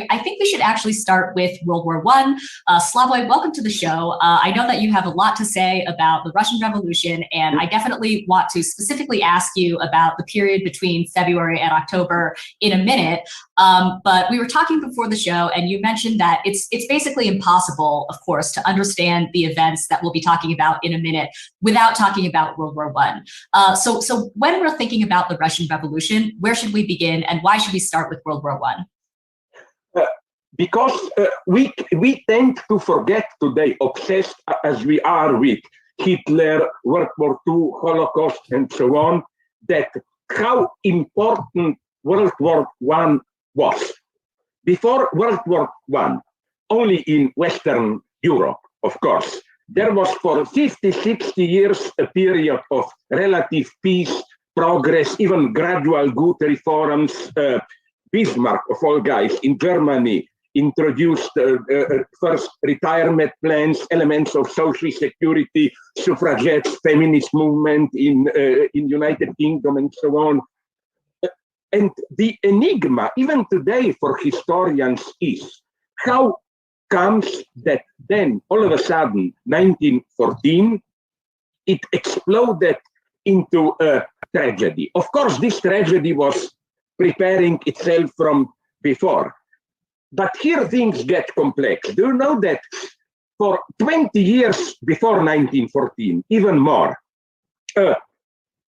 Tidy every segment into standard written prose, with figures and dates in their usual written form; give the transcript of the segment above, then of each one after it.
I think we should actually start with World War I. Slavoj, welcome to the show. I know that you have a lot to say about the Russian Revolution, and I definitely want to specifically ask you about the period between February and October in a minute. But we were talking before the show, and you mentioned that it's basically impossible, of course, to understand the events that we'll be talking about in a minute without talking about World War I. So when we're thinking about the Russian Revolution, where should we begin, and why should we start with World War I? Because we tend to forget today, obsessed as we are with Hitler, World War II, Holocaust, and so on, that how important World War I was. Before World War I, only in Western Europe, of course, there was for 50, 60 years a period of relative peace, progress, even gradual good reforms. Bismarck, of all guys, in Germany, introduced first retirement plans, elements of social security, suffragettes, feminist movement in United Kingdom, and so on. And the enigma, even today for historians, is how comes that then, all of a sudden, 1914, it exploded into a tragedy. Of course, this tragedy was preparing itself from before. But here things get complex. Do you know that for 20 years before 1914, even more,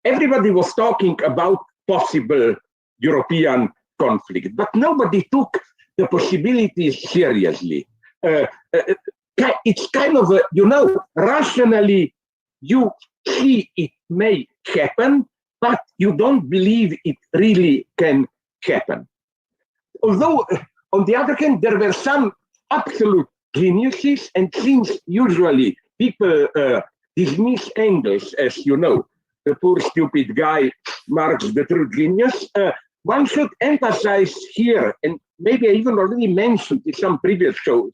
everybody was talking about possible European conflict, but nobody took the possibilities seriously. It's kind of, rationally you see it may happen, but you don't believe it really can happen. Although, on the other hand, there were some absolute geniuses, and since usually people dismiss Engels as, the poor stupid guy, Marx, the true genius, one should emphasize here, and maybe I even already mentioned in some previous shows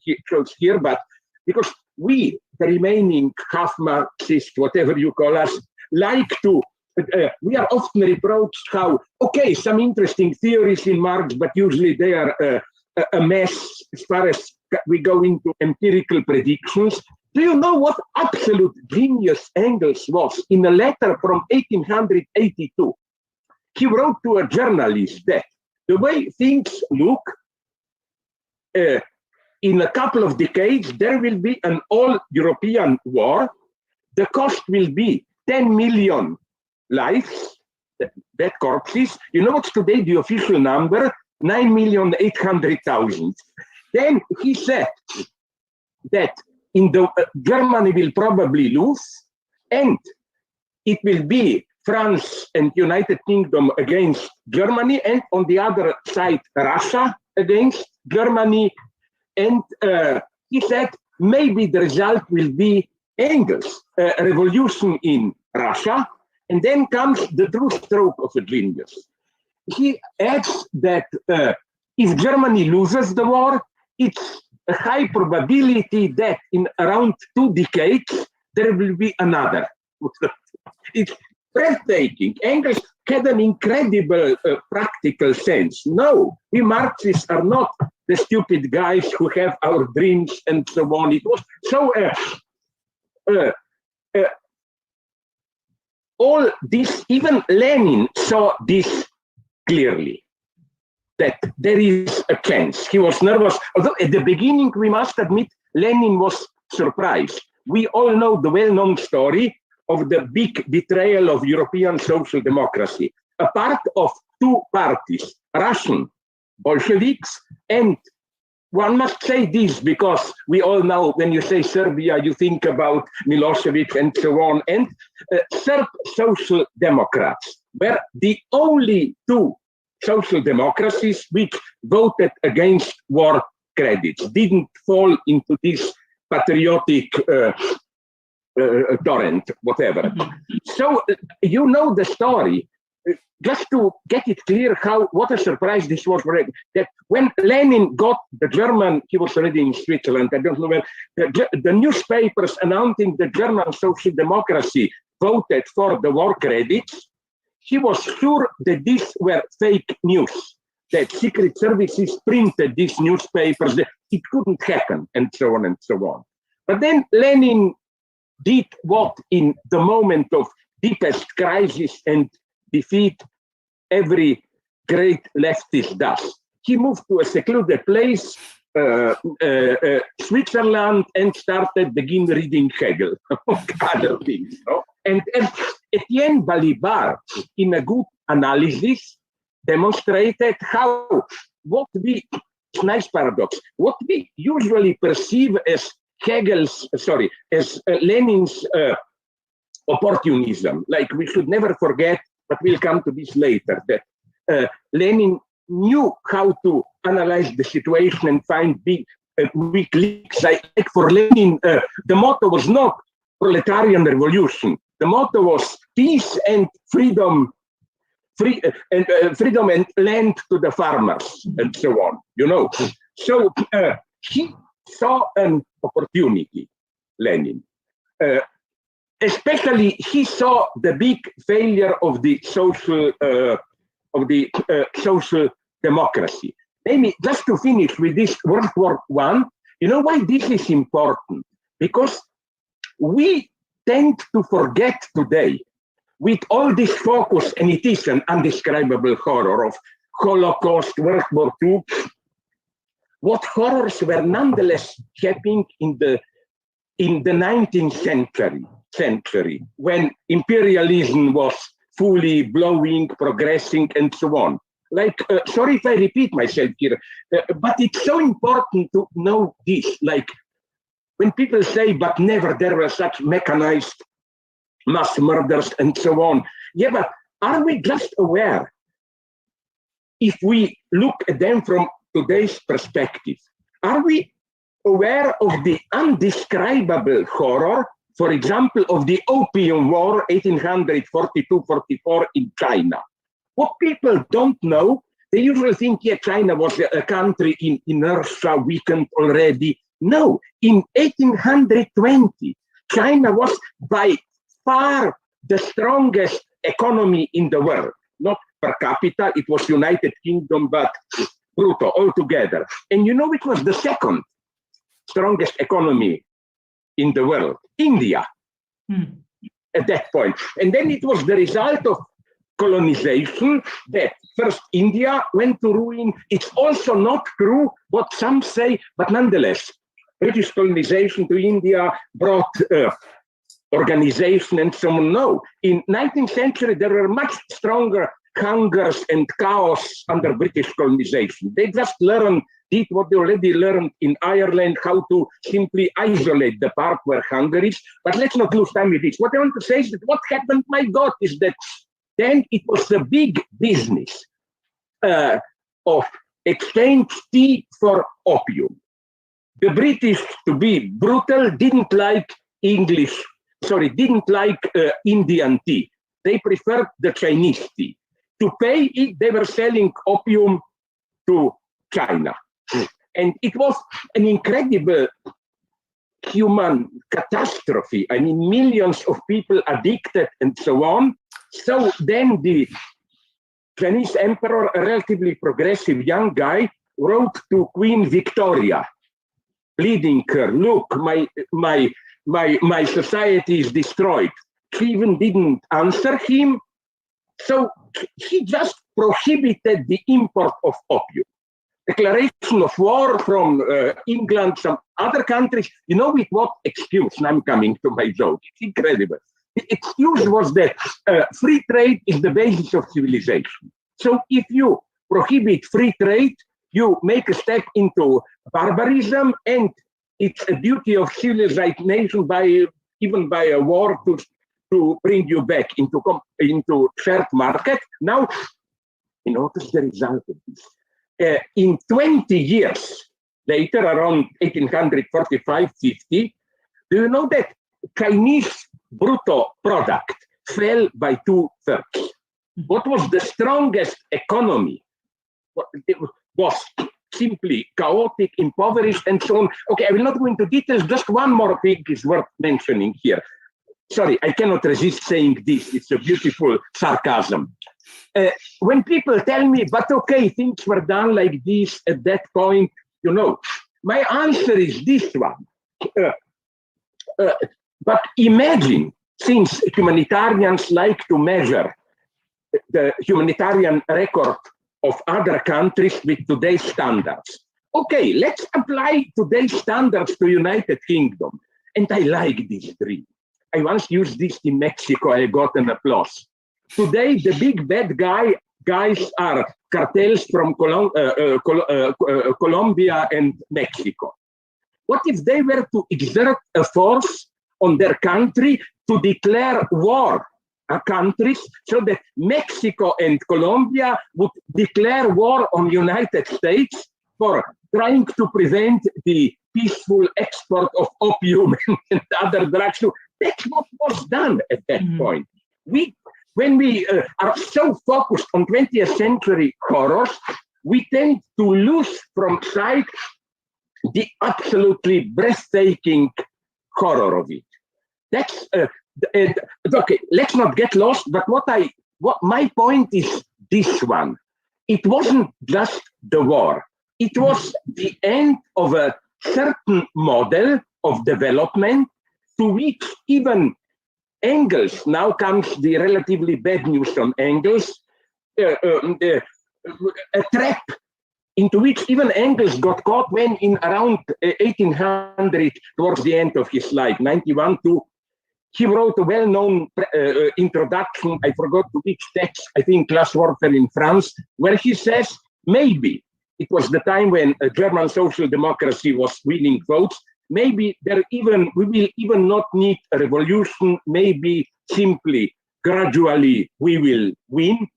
here, but because we, the remaining half Marxist, whatever you call us, like to we are often reproached how, okay, some interesting theories in Marx, but usually they are a mess as far as we go into empirical predictions. Do you know what absolute genius Engels was? In a letter from 1882, he wrote to a journalist that the way things look, in a couple of decades, there will be an all-European war. The cost will be 10 million lives, dead corpses. You know what's today the official number? 9,800,000. Then he said that Germany will probably lose, and it will be France and United Kingdom against Germany, and on the other side, Russia against Germany. And he said maybe the result will be Engels, a revolution in Russia. And then comes the true stroke of a genius. He adds that if Germany loses the war, it's a high probability that in around 2 decades, there will be another. It's breathtaking. Engels had an incredible practical sense. No, we Marxists are not the stupid guys who have our dreams and so on. It was so... all this, even Lenin saw this clearly, that there is a chance. He was nervous. Although at the beginning, we must admit, Lenin was surprised. We all know the well-known story of the big betrayal of European social democracy. A part of 2 parties, Russian Bolsheviks, and one must say this because we all know when you say Serbia, you think about Milosevic and so on, and Serb social democrats were the only 2 social democracies which voted against war credits, didn't fall into this patriotic torrent, whatever. So you know the story. Just to get it clear what a surprise this was for him, that when Lenin got the German, he was already in Switzerland, I don't know where, the newspapers announcing the German social democracy voted for the war credits, he was sure that these were fake news. that secret services printed these newspapers, that it couldn't happen, and so on and so on. But then Lenin did what in the moment of deepest crisis and defeat every great leftist does. He moved to a secluded place, Switzerland, and begin reading Hegel, among other things. No? And Etienne Balibar, in a good analysis, demonstrated how it's a nice paradox, what we usually perceive as Lenin's opportunism, like we should never forget, but we'll come to this later, that Lenin knew how to analyze the situation and find weak links. Like for Lenin, the motto was not proletarian revolution. The motto was peace and freedom, freedom and land to the farmers, and so on. You know, so he saw an opportunity, Lenin. Especially, he saw the big failure of the social social democracy. Maybe just to finish with this World War I, you know why this is important? Because we tend to forget today, with all this focus, and it is an undescribable horror of Holocaust, World War II, what horrors were nonetheless happening in the 19th century, when imperialism was fully blowing, progressing, and so on. Like, sorry if I repeat myself here, but it's so important to know this. Like, when people say, but never there were such mechanized mass murders and so on. Yeah, but are we just aware, if we look at them from today's perspective, are we aware of the undescribable horror, for example, of the Opium War, 1842-44 in China? What people don't know, they usually think, yeah, China was a country in inertia, weakened already. No, in 1820, China was by far the strongest economy in the world. Not per capita, it was United Kingdom, but brutto altogether. And you know which was the second strongest economy in the world? India, at that point. And then it was the result of colonization that first India went to ruin. It's also not true what some say, but nonetheless, British colonization to India brought organization and so on. No, in 19th century, there were much stronger hungers and chaos under British colonization. They just did what they already learned in Ireland, how to simply isolate the part where hunger is. But let's not lose time with this. What I want to say is that what happened, my God, is that then it was a big business of exchange tea for opium. The British, to be brutal, didn't like Indian tea. They preferred the Chinese tea. To pay it, they were selling opium to China. And it was an incredible human catastrophe. I mean, millions of people addicted and so on. So then the Chinese emperor, a relatively progressive young guy, wrote to Queen Victoria, pleading her, look, my society is destroyed. She even didn't answer him. So he just prohibited the import of opium. Declaration of war from England, some other countries. You know with what excuse? And I'm coming to my joke. It's incredible. The excuse was that free trade is the basis of civilization. So if you prohibit free trade, you make a step into barbarism, and it's a duty of civilized nation even by a war to bring you back into shared market. Now, you notice the result of this. In 20 years later, around 1845-50, do you know that Chinese brutto product fell by 2/3? What was the strongest economy? It was simply chaotic, impoverished, and so on. Okay, I will not go into details. Just one more thing is worth mentioning here. sorry, I cannot resist saying this. It's a beautiful sarcasm. When people tell me, but okay, things were done like this at that point, you know, my answer is this one. But imagine, since humanitarians like to measure the humanitarian record of other countries with today's standards. Okay, let's apply today's standards to United Kingdom. And I like this dream. I once used this in Mexico, I got an applause. Today, the big bad guys are cartels from Colombia and Mexico. What if they were to exert a force on their country to declare war on countries so that Mexico and Colombia would declare war on United States for trying to prevent the peaceful export of opium and other drugs? That's what was done at that point. When we are so focused on 20th century horrors, we tend to lose from sight the absolutely breathtaking horror of it. That's okay. Let's not get lost. But what my point is this one: it wasn't just the war; it was the end of a certain model of development to which even Engels, now comes the relatively bad news from Engels, a trap into which even Engels got caught when in around 1800, towards the end of his life, 91 to, he wrote a well-known introduction, I forgot to which text, I think Class Warfare in France, where he says, maybe, it was the time when German social democracy was winning votes, maybe we will even not need a revolution, maybe simply, gradually, we will win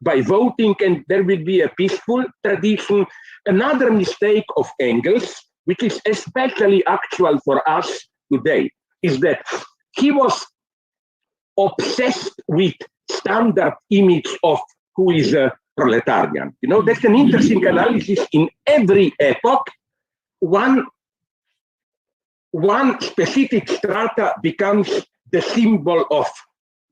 by voting and there will be a peaceful tradition. Another mistake of Engels, which is especially actual for us today, is that he was obsessed with standard image of who is a proletarian. You know, that's an interesting analysis. In every epoch, one specific strata becomes the symbol of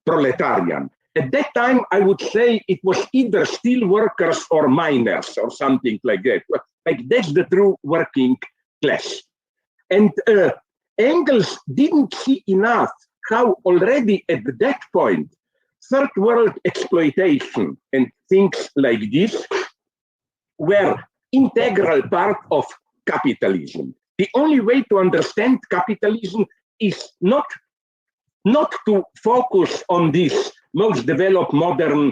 proletarian. At that time, I would say it was either steel workers or miners or something like that. Like that's the true working class. And Engels didn't see enough how already at that point, third world exploitation and things like this were integral part of capitalism. The only way to understand capitalism is not to focus on this most developed modern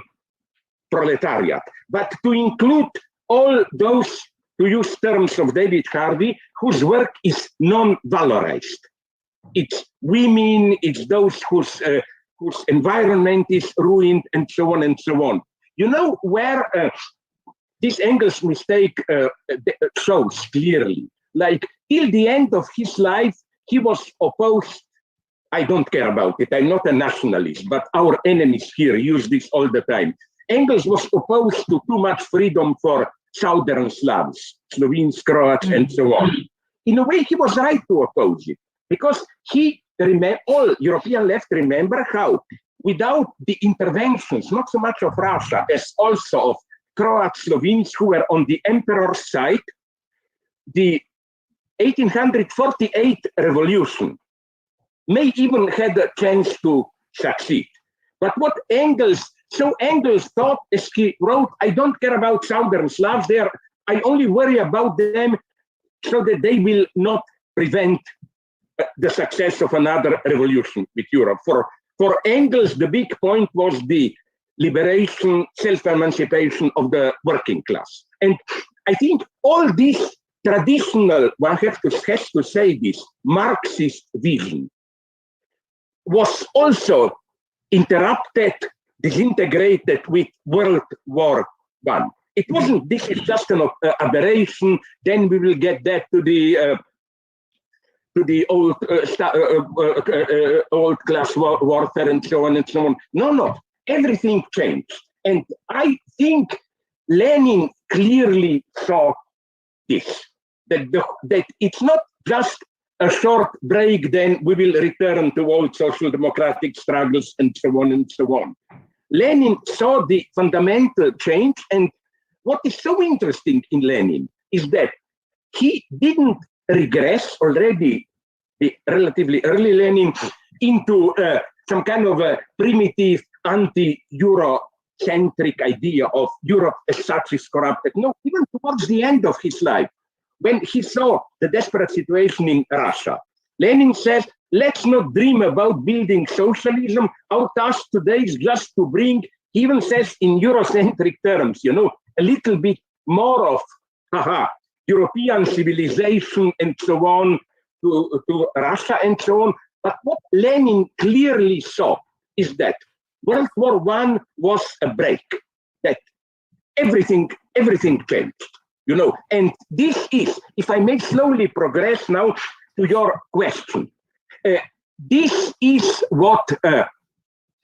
proletariat, but to include all those, to use terms of David Harvey, whose work is non-valorized. It's women, it's those whose environment is ruined, and so on and so on. You know where this Engels mistake shows clearly? Like, till the end of his life, he was opposed. I don't care about it. I'm not a nationalist, but our enemies here use this all the time. Engels was opposed to too much freedom for Southern Slavs, Slovenes, Croats, and so on. In a way, he was right to oppose it, because all European left remember how, without the interventions, not so much of Russia, as also of Croats, Slovenes, who were on the emperor's side, the 1848 revolution may even had a chance to succeed. But what Engels thought, as he wrote, I don't care about Southern Slavs there, I only worry about them so that they will not prevent the success of another revolution with Europe. For Engels, the big point was the liberation, self-emancipation of the working class. And I think all this traditional, one has to say this, Marxist vision was also interrupted, disintegrated with World War I. It wasn't, this is just an aberration, then we will get back to the old class warfare and so on and so on. No, everything changed. And I think Lenin clearly saw this, that it's not just a short break, then we will return to old social democratic struggles and so on and so on. Lenin saw the fundamental change, and what is so interesting in Lenin is that he didn't regress already, the relatively early Lenin, into some kind of a primitive anti-Euro-centric idea of Europe as such is corrupted. No, even towards the end of his life, when he saw the desperate situation in Russia, Lenin says, let's not dream about building socialism. Our task today is just to bring, he even says in Eurocentric terms, you know, a little bit more of European civilization and so on to Russia and so on. But what Lenin clearly saw is that World War I was a break, that everything changed. You know, and this is, if I may slowly progress now to your question, this is what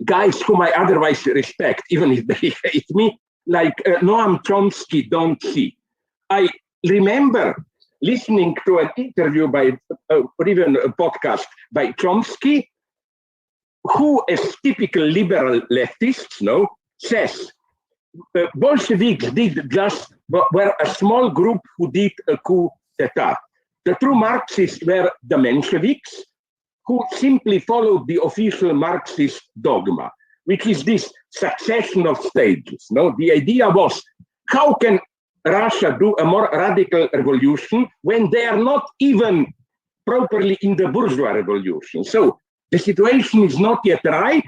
guys whom I otherwise respect, even if they hate me, like Noam Chomsky, don't see. I remember listening to an interview by, or even a podcast by Chomsky, who, as typical liberal leftists, says, Bolsheviks were a small group who did a coup d'etat. The true Marxists were the Mensheviks, who simply followed the official Marxist dogma, which is this succession of stages. The idea was, how can Russia do a more radical revolution when they are not even properly in the bourgeois revolution? So the situation is not yet right.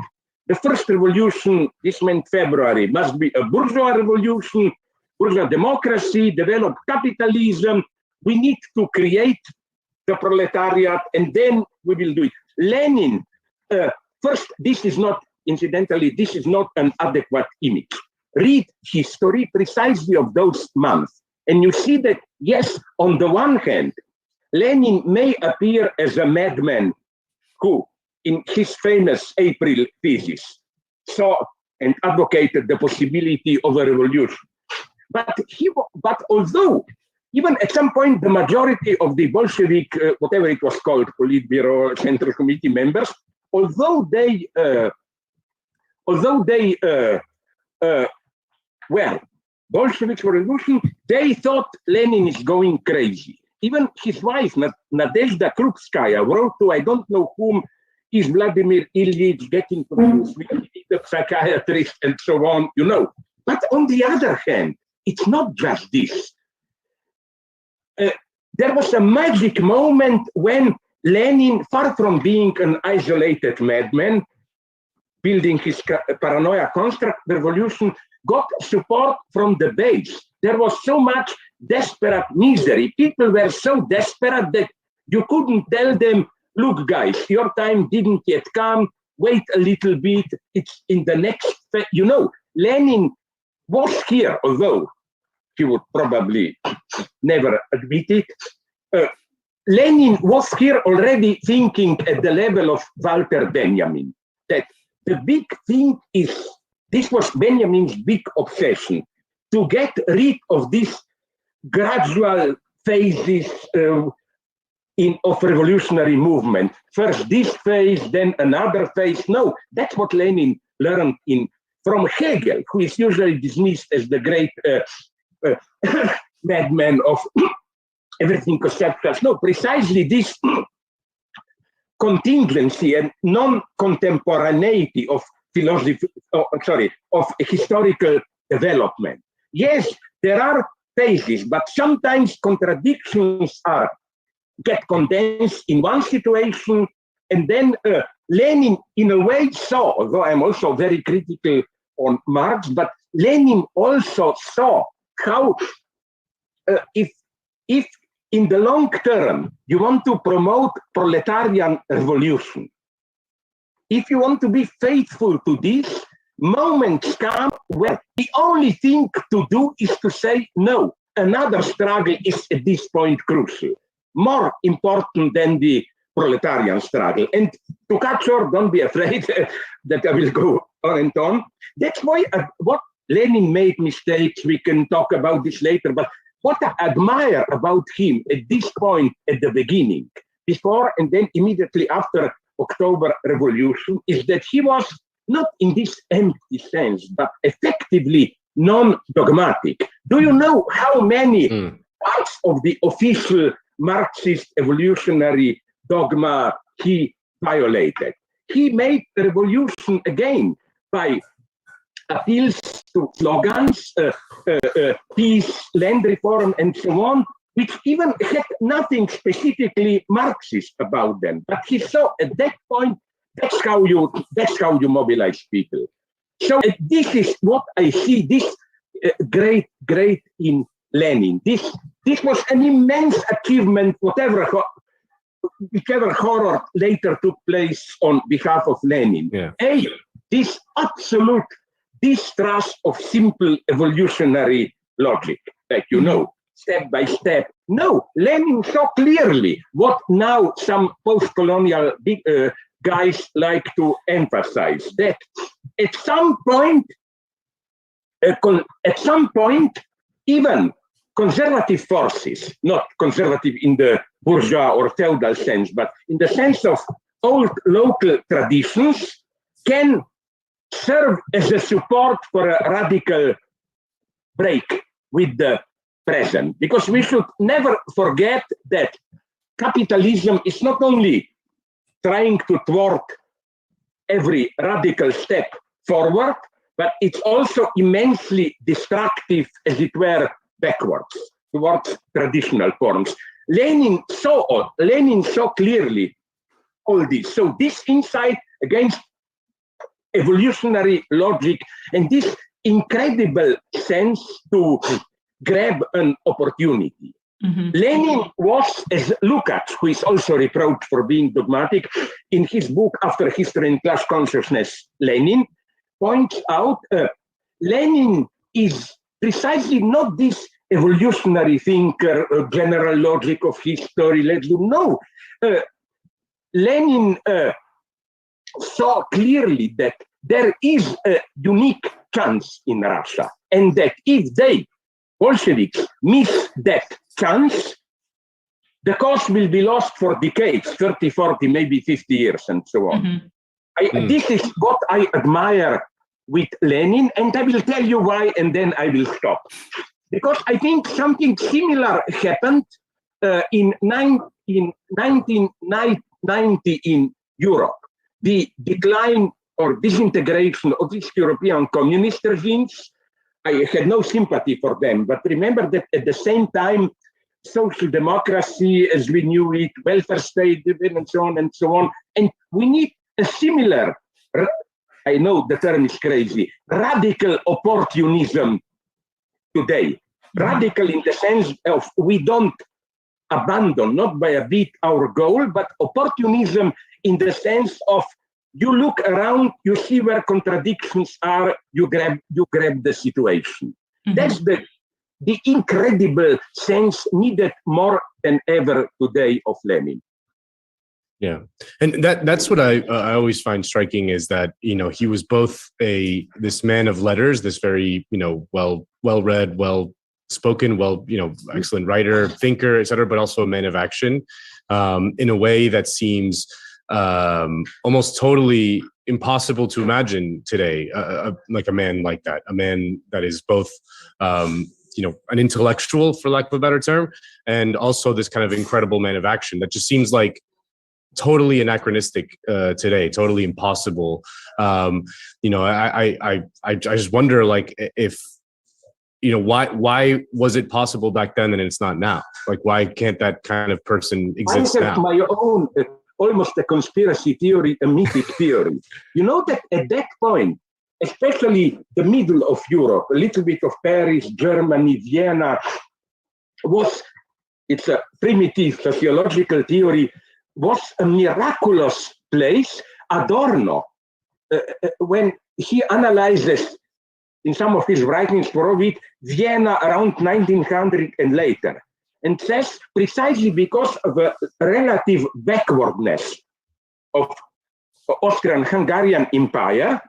The first revolution, this meant February, must be a bourgeois revolution, bourgeois democracy, develop capitalism. We need to create the proletariat, and then we will do it. Lenin, first, this is not, incidentally, this is not an adequate image. Read history precisely of those months, and you see that, yes, on the one hand, Lenin may appear as a madman who, in his famous April thesis, saw and advocated the possibility of a revolution. But although, even at some point, the majority of the Bolshevik, whatever it was called, Politburo, Central Committee members, although they were Bolsheviks for revolution, they thought Lenin is going crazy. Even his wife, Nadezhda Krupskaya, wrote to I don't know whom, is Vladimir Ilyich getting confused with the psychiatrist and so on, you know. But on the other hand, it's not just this. There was a magic moment when Lenin, far from being an isolated madman, building his paranoia construct revolution, got support from the base. There was so much desperate misery. People were so desperate that you couldn't tell them, look, guys, your time didn't yet come. Wait a little bit. It's in the next, you know, Lenin was here, although he would probably never admit it. Lenin was here already thinking at the level of Walter Benjamin, that the big thing is, this was Benjamin's big obsession, to get rid of these gradual phases of revolutionary movement. First this phase, then another phase. No, that's what Lenin learned from Hegel, who is usually dismissed as the great madman of everything conceptual. No, precisely this contingency and non-contemporaneity of philosophy, of historical development. Yes, there are phases, but sometimes contradictions get condensed in one situation, and then Lenin, in a way, saw, although I'm also very critical on Marx, but Lenin also saw how, if in the long term you want to promote proletarian revolution, if you want to be faithful to this, moments come where the only thing to do is to say no. Another struggle is at this point crucial, more important than the proletarian struggle. And to cut short, don't be afraid that I will go on and on. That's why what Lenin made mistakes, we can talk about this later, but what I admire about him at this point at the beginning before and then immediately after October Revolution is that he was not in this empty sense, but effectively non-dogmatic. Do you know how many parts of the official Marxist evolutionary dogma he violated? He made the revolution again by appeals to slogans, peace, land reform, and so on, which even had nothing specifically Marxist about them. But he saw at that point, that's how you mobilize people. So this is what I see, this great in Lenin. This was an immense achievement, whichever horror later took place on behalf of Lenin. Yeah. This absolute distrust of simple evolutionary logic, like step by step. No, Lenin saw clearly what now some post-colonial guys like to emphasize, that at some point, even conservative forces, not conservative in the bourgeois or feudal sense, but in the sense of old local traditions, can serve as a support for a radical break with the present. Because we should never forget that capitalism is not only trying to thwart every radical step forward, but it's also immensely destructive, as it were, backwards, towards traditional forms. Lenin saw clearly all this. So this insight against evolutionary logic and this incredible sense to grab an opportunity. Lenin was, as Lukács, who is also reproached for being dogmatic, in his book After History and Class Consciousness, Lenin points out, Lenin is precisely not this evolutionary thinker, general logic of history, let's do. No, Lenin saw clearly that there is a unique chance in Russia, and that if they, Bolsheviks, miss that chance, the cause will be lost for decades, 30, 40, maybe 50 years, and so on. This is what I admire with Lenin, and I will tell you why, and then I will stop. Because I think something similar happened in 1990 in Europe. The decline or disintegration of these European communist regimes, I had no sympathy for them, but remember that at the same time, social democracy as we knew it, welfare state, and so on and so on. And we need a similar, I know the term is crazy, radical opportunism today. Radical in the sense of we don't abandon, not by a bit, our goal, but opportunism in the sense of you look around, you see where contradictions are, you grab the situation. That's the incredible sense needed more than ever today of Lenin. Yeah, and that's what I always find striking is that he was both this man of letters, this very well read, well spoken, excellent writer, thinker, etc., but also a man of action, in a way that seems almost totally impossible to imagine today. Like a man like that, a man that is both an intellectual, for lack of a better term, and also this kind of incredible man of action that just seems like totally anachronistic today, totally impossible. I just wonder, like, if why was it possible back then and it's not now? Like, why can't that kind of person exist now? I have my own almost a conspiracy theory, a mythic theory. You know that at that point, especially the middle of Europe, a little bit of Paris, Germany, Vienna, it's a primitive sociological theory, was a miraculous place. Adorno, when he analyzes in some of his writings for it, Vienna around 1900 and later, and says precisely because of a relative backwardness of Austrian-Hungarian Empire,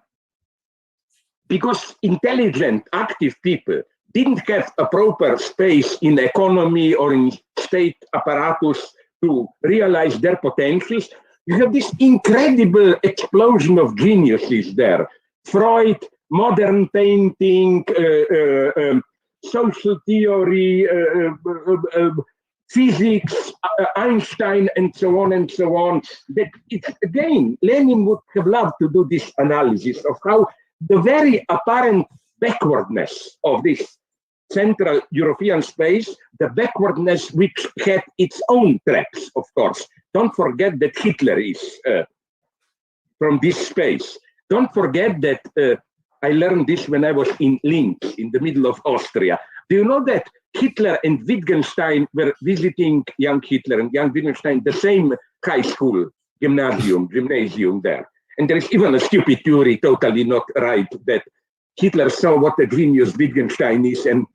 because intelligent, active people didn't have a proper space in economy or in state apparatus to realize their potentials. You have this incredible explosion of geniuses there. Freud, modern painting, social theory, physics, Einstein, and so on and so on. That it's, again, Lenin would have loved to do this analysis of how the very apparent backwardness of this Central European space, the backwardness which had its own traps, of course. Don't forget that Hitler is from this space. Don't forget that I learned this when I was in Linz, in the middle of Austria. Do you know that Hitler and Wittgenstein were visiting young Hitler and young Wittgenstein, the same high school, gymnasium there? And there is even a stupid theory, totally not right, that Hitler saw what a genius Wittgenstein is and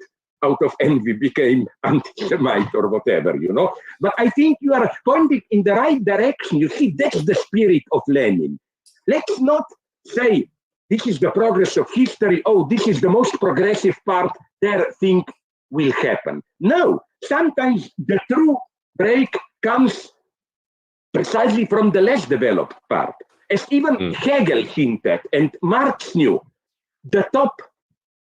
out of envy became anti-Semite or whatever, you know. But I think you are pointing in the right direction. You see, that's the spirit of Lenin. Let's not say this is the progress of history. Oh, this is the most progressive part. There, thing will happen. No, sometimes the true break comes precisely from the less developed part. As even Hegel hinted and Marx knew, the top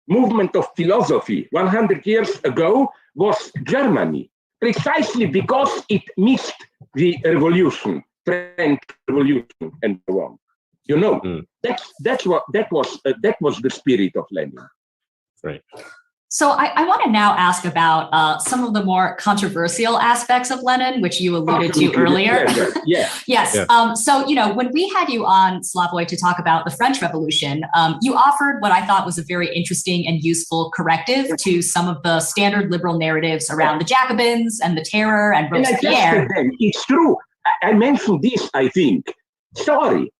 movement of philosophy 100 years ago was Germany, precisely because it missed the revolution, French Revolution, and so on. You know, that was the spirit of Lenin. Right. So I want to now ask about some of the more controversial aspects of Lenin, which you alluded to earlier. Yes. Yeah. So, you know, when we had you on, Slavoj, to talk about the French Revolution, you offered what I thought was a very interesting and useful corrective to some of the standard liberal narratives around the Jacobins and the terror and Robespierre. It's true. I mentioned this, I think. Sorry.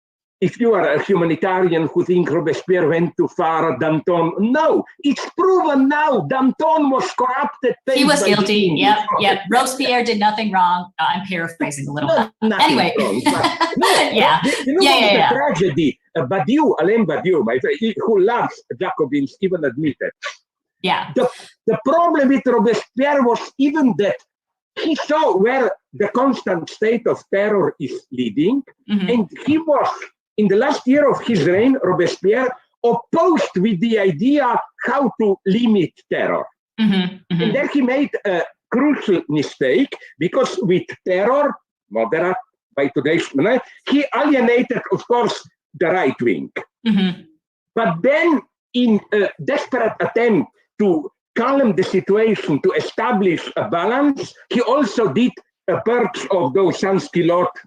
If you are a humanitarian who think Robespierre went too far, Danton, no, it's proven now. Danton was corrupted. He was guilty. Yep. Robespierre did nothing wrong. I'm paraphrasing a little bit. Anyway. Wrong, the tragedy, Badiou, Alain Badiou, my friend, who loves Jacobins, even admitted. Yeah. The problem with Robespierre was even that he saw where the constant state of terror is leading, and he was, in the last year of his reign, Robespierre opposed with the idea how to limit terror. And then he made a crucial mistake, because with terror, moderate by today's standards, he alienated, of course, the right wing. But then, in a desperate attempt to calm the situation, to establish a balance, he also did a purge of those sans-culottes,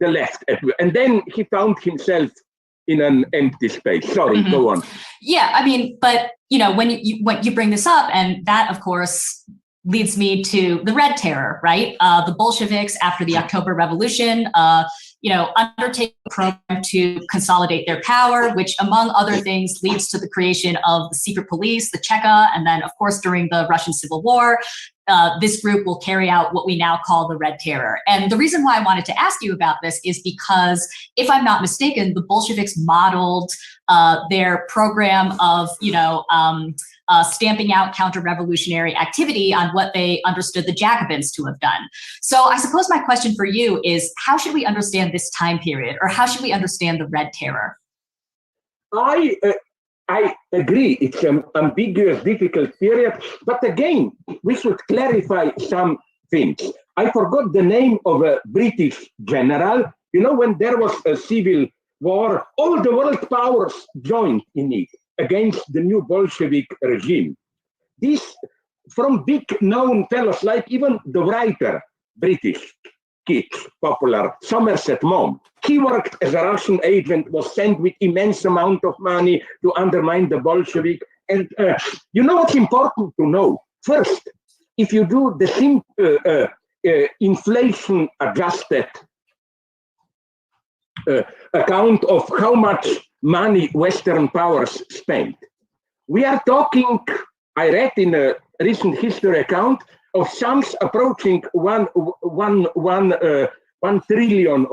the left, and then he found himself in an empty space. Sorry, go on. Yeah, I mean, but you know, when you bring this up, and that, of course, leads me to the Red Terror, right? The Bolsheviks, after the October Revolution, undertake a program to consolidate their power, which, among other things, leads to the creation of the secret police, the Cheka, and then, of course, during the Russian Civil War, this group will carry out what we now call the Red Terror. And the reason why I wanted to ask you about this is because, if I'm not mistaken, the Bolsheviks modeled their program of, stamping out counter-revolutionary activity on what they understood the Jacobins to have done. So I suppose my question for you is, how should we understand this time period, or how should we understand the Red Terror? I agree, it's an ambiguous, difficult period, but again, we should clarify some things. I forgot the name of a British general. You know, when there was a civil war, all the world powers joined in it against the new Bolshevik regime. This, from big known fellows, like even the writer, British kid, popular, Somerset Maugham. He worked as a Russian agent, was sent with immense amount of money to undermine the Bolshevik. And you know what's important to know? First, if you do the inflation-adjusted account of how much money Western powers spent, we are talking, I read in a recent history account, of sums approaching $1 trillion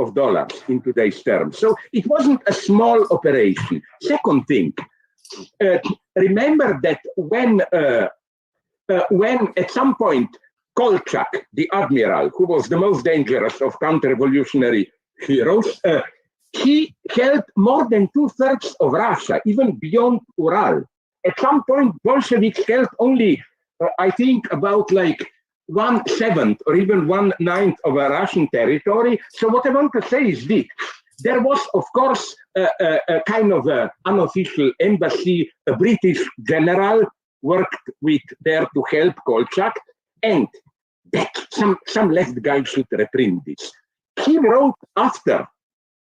in today's terms. So it wasn't a small operation. Second thing, remember that when at some point Kolchak, the admiral, who was the most dangerous of counter-revolutionary heroes, he held more than 2/3 of Russia, even beyond Ural. At some point, Bolsheviks held only, I think, about like 1/7 or even 1/9 of a Russian territory. So what I want to say is this. There was, of course, a kind of unofficial embassy. A British general worked there to help Kolchak, and that some left guys should reprint this. He wrote after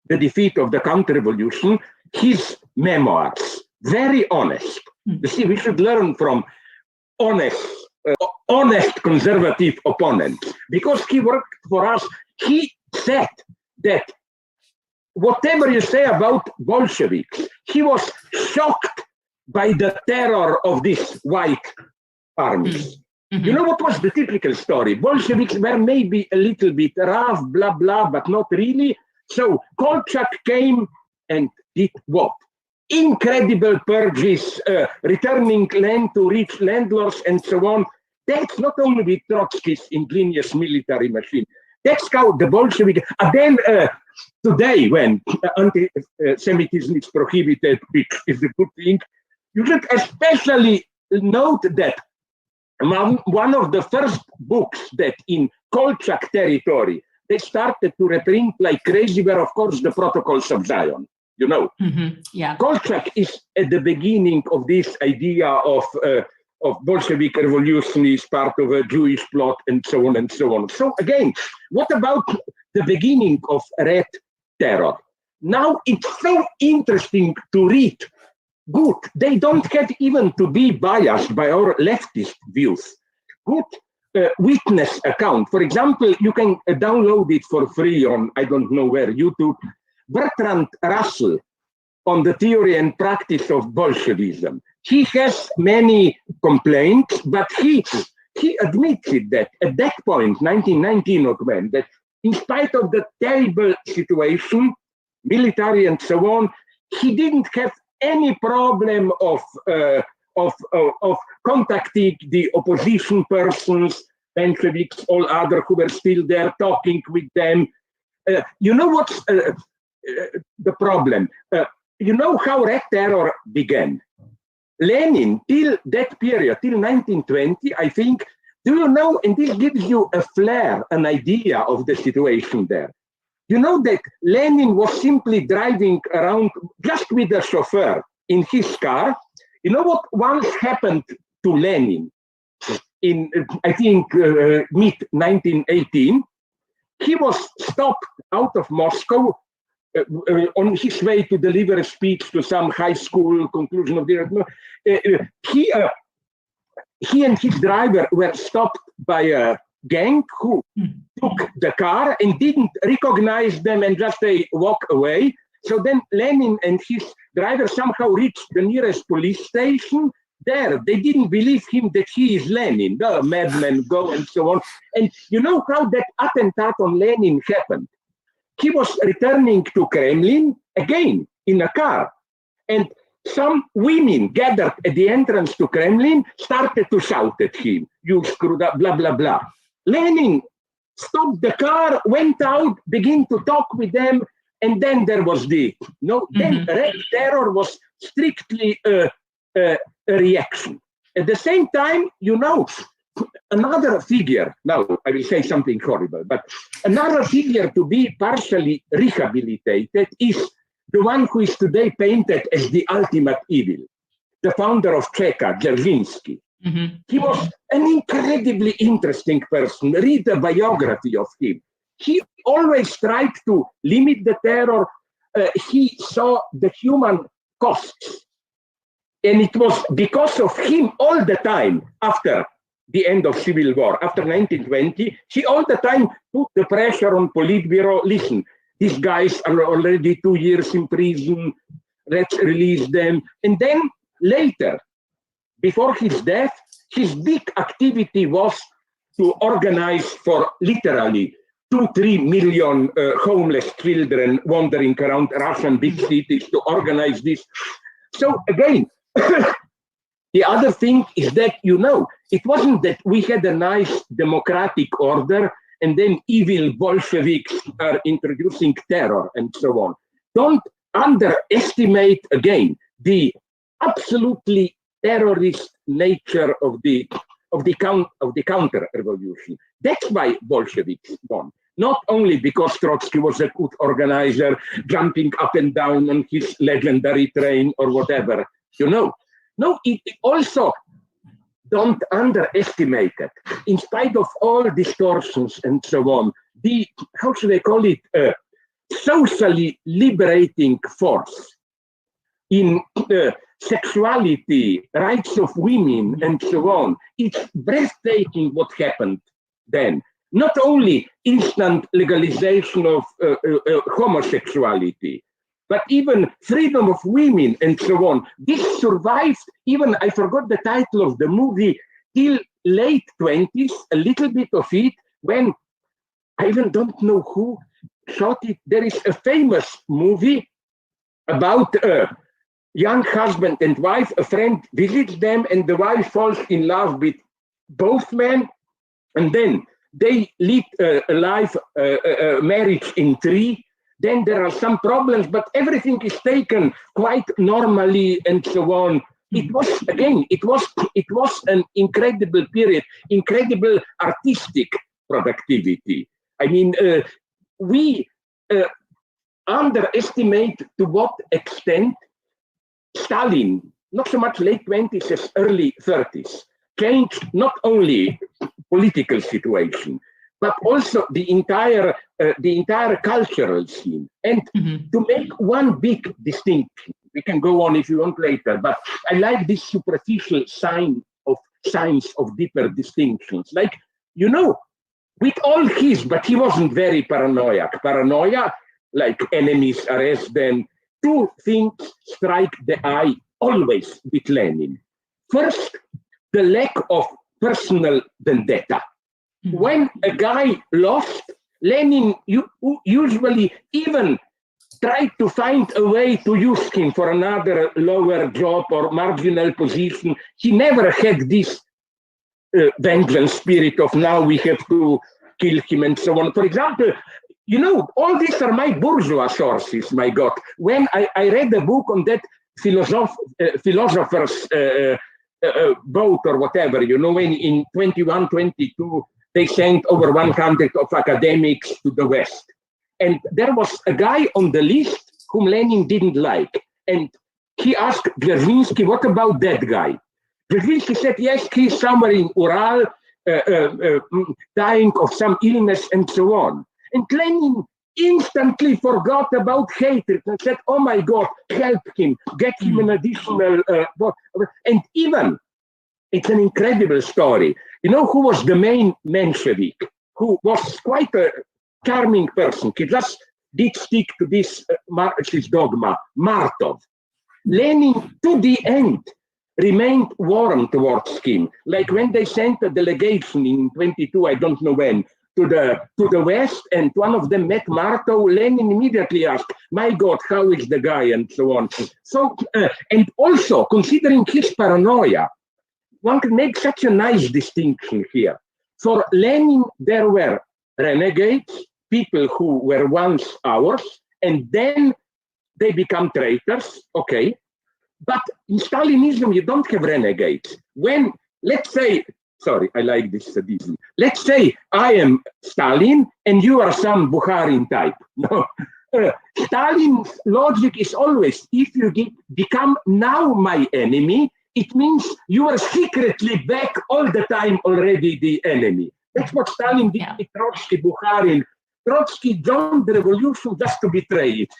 the defeat of the counter-revolution his memoirs, very honest. You see, we should learn from honest conservative opponents, because he worked for us. He said that whatever you say about Bolsheviks, he was shocked by the terror of these white armies. Mm-hmm. You know what was the typical story? Bolsheviks were maybe a little bit rough, blah, blah, but not really. So Kolchak came and did what? Incredible purges, returning land to rich landlords and so on. That's not only with Trotsky's ingenious military machine. That's how the Bolsheviks, and then today when anti-Semitism is prohibited, which is a good thing, you should especially note that one of the first books that in Kolchak territory, they started to reprint like crazy were, of course, the Protocols of Zion. You know, yeah. Kolchak is at the beginning of this idea of Bolshevik revolution is part of a Jewish plot and so on and so on. So again, what about the beginning of Red Terror? Now it's so interesting to read. Good, they don't have even to be biased by our leftist views. Good witness account. For example, you can download it for free on, I don't know where, YouTube. Bertrand Russell on the theory and practice of Bolshevism. He has many complaints, but he admitted that at that point, 1919 or when, that in spite of the terrible situation, military and so on, he didn't have any problem of contacting the opposition persons, Bolsheviks, all other who were still there, talking with them. You know what's the problem? You know how Red Terror began? Lenin, till that period, till 1920, I think, do you know, and this gives you a flair, an idea of the situation there. You know that Lenin was simply driving around just with a chauffeur in his car. You know what once happened to Lenin in, I think, mid-1918? He was stopped out of Moscow on his way to deliver a speech to some high school conclusion of the he and his driver were stopped by a gang who took the car and didn't recognize them and just they walk away. So then Lenin and his driver somehow reached the nearest police station. There, they didn't believe him that he is Lenin. The madmen go and so on. And you know how that attentat on Lenin happened? He was returning to Kremlin again in a car. And some women gathered at the entrance to Kremlin started to shout at him, "You screwed up, blah, blah, blah." Lenin stopped the car, went out, began to talk with them, and then there was then Red Terror was strictly a reaction. At the same time, you know, another figure, now I will say something horrible, but another figure to be partially rehabilitated is the one who is today painted as the ultimate evil, the founder of Czechia, Dzerzhinsky. He was an incredibly interesting person. Read the biography of him. He always tried to limit the terror. He saw the human costs. And it was because of him all the time after the end of Civil War, after 1920, he all the time put the pressure on Politburo. Listen, these guys are already 2 years in prison. Let's release them. And then later, before his death, his big activity was to organize for literally 2-3 million homeless children wandering around Russian big cities to organize this. So again, The other thing is that, it wasn't that we had a nice democratic order and then evil Bolsheviks are introducing terror and so on. Don't underestimate, again, the absolutely terrorist nature of the counter-revolution. That's why Bolsheviks won. Not only because Trotsky was a good organizer, jumping up and down on his legendary train or whatever, No, it also don't underestimate it. In spite of all distortions and so on, the, how should I call it, socially liberating force in sexuality, rights of women, and so on. It's breathtaking what happened then. Not only instant legalization of homosexuality, but even freedom of women and so on. This survived, even, I forgot the title of the movie, till late 20s, a little bit of it, when, I even don't know who shot it. There is a famous movie about a young husband and wife. A friend visits them and the wife falls in love with both men, and then they lead a life, marriage in tree. Then there are some problems, but everything is taken quite normally and so on. It was, again, it was an incredible period, incredible artistic productivity. I mean, we underestimate to what extent Stalin, not so much late 20s as early 30s, changed not only political situation, but also the entire cultural scene. And to make one big distinction, we can go on if you want later, but I like this superficial signs of deeper distinctions. Like, with all his, but he wasn't very paranoid. Paranoia, like enemies arrest them. Two things strike the eye always with Lenin. First, the lack of personal vendetta. When a guy lost, Lenin usually even tried to find a way to use him for another lower job or marginal position. He never had this vengeance spirit of now we have to kill him and so on. For example, all these are my bourgeois sources, my God. When I read a book on that philosopher's boat or whatever, when in 21, 22, they sent over 100 of academics to the West. And there was a guy on the list whom Lenin didn't like. And he asked Dzerzhinsky, what about that guy? Dzerzhinsky said, yes, he's somewhere in Ural, dying of some illness and so on. And Lenin instantly forgot about hatred and said, oh my God, help him, get him an additional, and even, it's an incredible story. Who was the main Menshevik, who was quite a charming person? He just did stick to this Marxist dogma, Martov. Lenin, to the end, remained warm towards him. Like when they sent a delegation in 22, I don't know when, to the West, and one of them met Martov, Lenin immediately asked, my God, how is the guy, and so on. So, and also, considering his paranoia, one can make such a nice distinction here. For Lenin, there were renegades, people who were once ours, and then they become traitors, okay. But in Stalinism, you don't have renegades. When, let's say, sorry, I like this sadism. Let's say I am Stalin and you are some Bukharin type. No. Stalin's logic is always, if you become now my enemy, it means you are secretly back all the time already the enemy. That's what Stalin did with Trotsky, Bukharin. Trotsky joined the revolution just to betray it.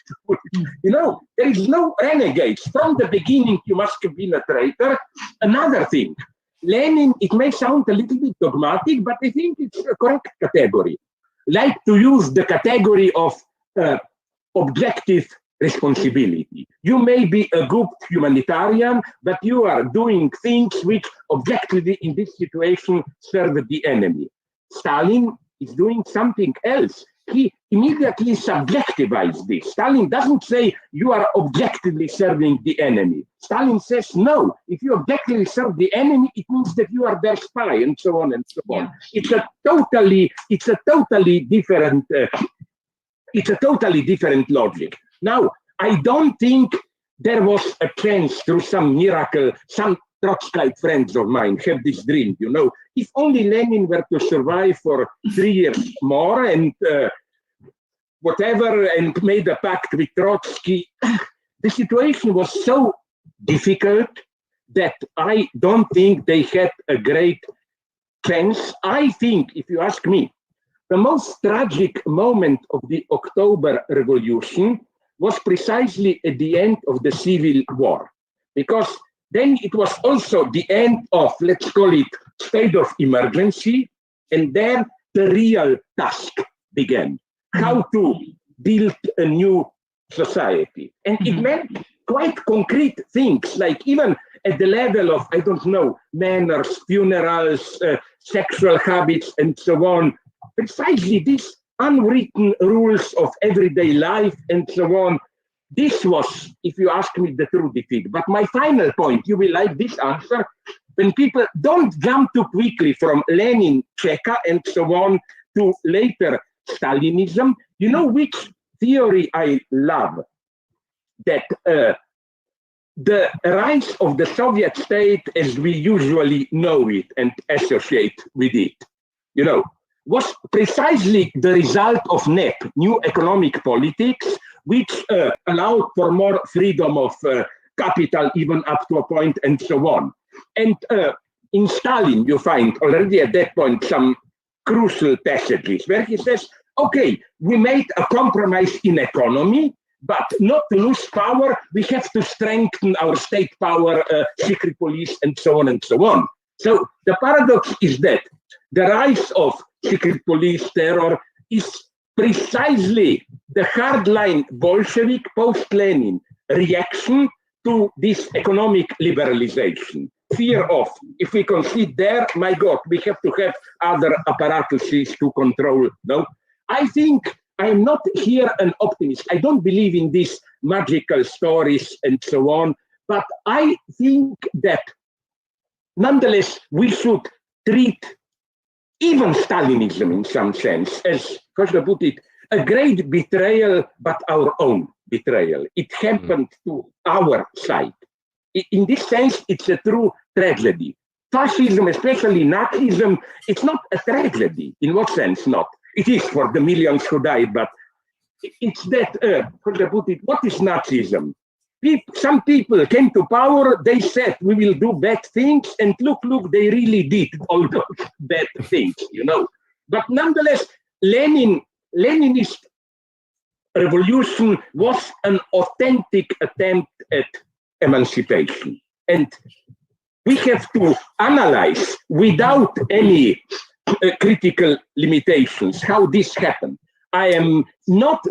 There is no renegades. From the beginning, you must have been a traitor. Another thing, Lenin, it may sound a little bit dogmatic, but I think it's a correct category. Like to use the category of objective responsibility. You may be a good humanitarian, but you are doing things which objectively in this situation serve the enemy. Stalin is doing something else. he immediately subjectivized this. Stalin doesn't say you are objectively serving the enemy. Stalin says, no, if you objectively serve the enemy, it means that you are their spy, and so on and so on. It's a totally different logic. Now, I don't think there was a chance through some miracle, some Trotskyite friends of mine have this dream, you know, if only Lenin were to survive for 3 years more and whatever, and made a pact with Trotsky, the situation was so difficult that I don't think they had a great chance. I think, if you ask me, the most tragic moment of the October Revolution was precisely at the end of the Civil War, because then it was also the end of, let's call it, state of emergency, and there the real task began, how to build a new society. And it meant quite concrete things, like even at the level of, I don't know, manners, funerals, sexual habits, and so on, precisely these unwritten rules of everyday life and so on. This was, if you ask me, the true defeat. But my final point, you will like this answer, when people don't jump too quickly from Lenin, Cheka, and so on to later Stalinism. You know which theory I love? That the rise of the Soviet state as we usually know it and associate with it, you know, was precisely the result of NEP, new economic politics, which allowed for more freedom of capital even up to a point and so on. And in Stalin, you find already at that point some crucial passages where he says, okay, we made a compromise in economy, but not to lose power, we have to strengthen our state power, secret police, and so on and so on. So the paradox is that the rise of secret police terror is precisely the hardline Bolshevik post-Lenin reaction to this economic liberalization. Fear of, if we concede there, my God, we have to have other apparatuses to control. No, I think I'm not here an optimist. I don't believe in these magical stories and so on, but I think that nonetheless, we should treat even Stalinism in some sense as, how should I put it, a great betrayal, but our own betrayal. It happened to our side. In this sense, it's a true tragedy. Fascism, especially Nazism, it's not a tragedy. In what sense not? It is for the millions who died, but it's that, how should I put it, what is Nazism? Some people came to power, they said, we will do bad things, and look, they really did all those bad things, you know. But nonetheless, Leninist revolution was an authentic attempt at emancipation. And we have to analyze without any critical limitations how this happened. I am not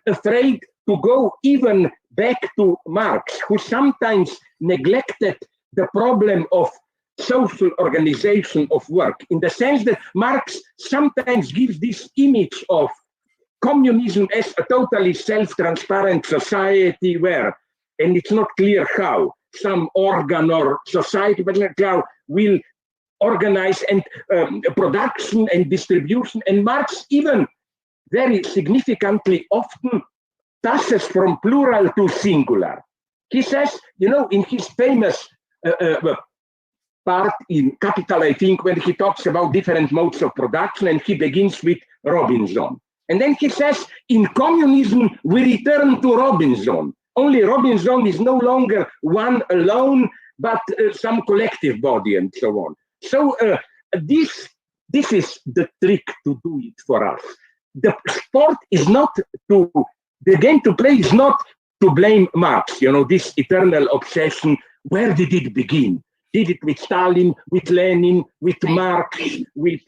afraid to go even back to Marx, who sometimes neglected the problem of social organization of work, in the sense that Marx sometimes gives this image of communism as a totally self-transparent society where, and it's not clear how, some organ or society, but now will organize and production and distribution. And Marx even very significantly often passes from plural to singular. He says, you know, in his famous part in Capital, I think, when he talks about different modes of production, and he begins with Robinson. And then he says, in communism, we return to Robinson. Only Robinson is no longer one alone, but some collective body and so on. So this is the trick to do it for us. The sport is not to, the game to play is not to blame Marx, you know, this eternal obsession. Where did it begin? Did it with Stalin, with Lenin, with Marx, with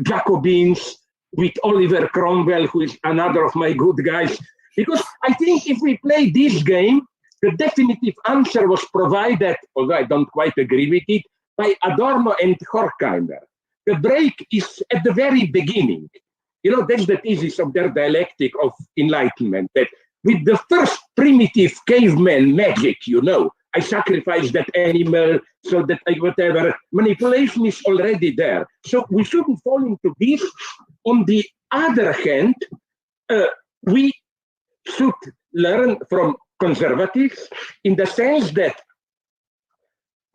Jacobins, with Oliver Cromwell, who is another of my good guys? Because I think if we play this game, the definitive answer was provided, although I don't quite agree with it, by Adorno and Horkheimer. The break is at the very beginning. That's the thesis of their dialectic of enlightenment, that with the first primitive caveman magic, I sacrifice that animal so that whatever, manipulation is already there. So we shouldn't fall into this. On the other hand, we should learn from conservatives in the sense that,